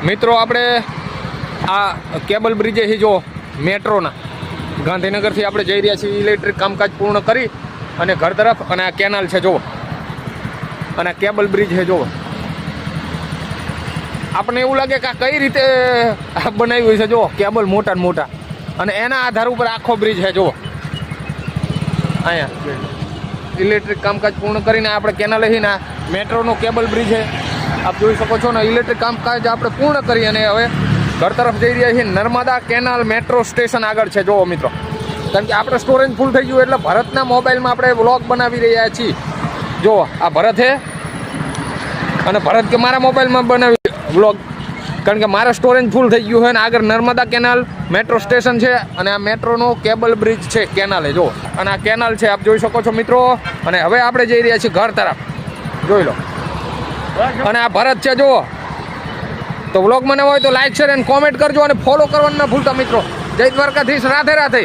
મિત્રો આપણે આ કેબલ બ્રિજે જો મેટ્રોના ગાંધીનગરથી આપણે જઈ રહ્યા છીએ ઇલેક્ટ્રિક કામકાજ પૂર્ણ કરી અને ઘર તરફ. અને આ કેનાલ છે જુઓ, અને આ કેબલ બ્રિજ છે જુઓ. આપણને એવું લાગે કે આ કઈ રીતે બનાવ્યું છે જુઓ, કેબલ મોટા ને મોટા, અને એના આધાર ઉપર આખો બ્રિજ છે જુઓ. અહીંયા ઇલેક્ટ્રિક કામકાજ પૂર્ણ કરીને આપણે કેનાલ લઈને મેટ્રોનો કેબલ બ્રિજ છે આપ જોઈ શકો છો ને. ઇલેક્ટ્રિક કામકાજ આપણે પૂર્ણ કરી અને હવે ઘર તરફ જઈ રહ્યા છીએ. નર્મદા કેનાલ મેટ્રો સ્ટેશન આગળ છે જુઓ મિત્રો, કારણ કે આપણે સ્ટોરેજ ફૂલ થઈ ગયું એટલે ભરતના મોબાઈલમાં આપણે વ્લોગ બનાવી રહ્યા છીએ. જુઓ આ ભરત છે અને ભરત કે મારા મોબાઈલમાં બનાવી વ્લોગ, કારણ કે મારા સ્ટોરેજ ફૂલ થઈ ગયું છે. અને આગળ નર્મદા કેનાલ મેટ્રો સ્ટેશન છે અને આ મેટ્રોનો કેબલ બ્રિજ છે કેનાલે જુઓ. અને આ કેનાલ છે આપ જોઈ શકો છો મિત્રો. અને હવે આપણે જઈ રહ્યા છીએ ઘર તરફ, જોઈ લો. અને આ ભરત છે જુઓ. તો વ્લોગ મને હોય તો લાઈક શેર અને કોમેન્ટ કરજો અને ફોલો કરવાનું ના ભૂલતા મિત્રો. જય દ્વારકાધીશ, રાધે રાધે.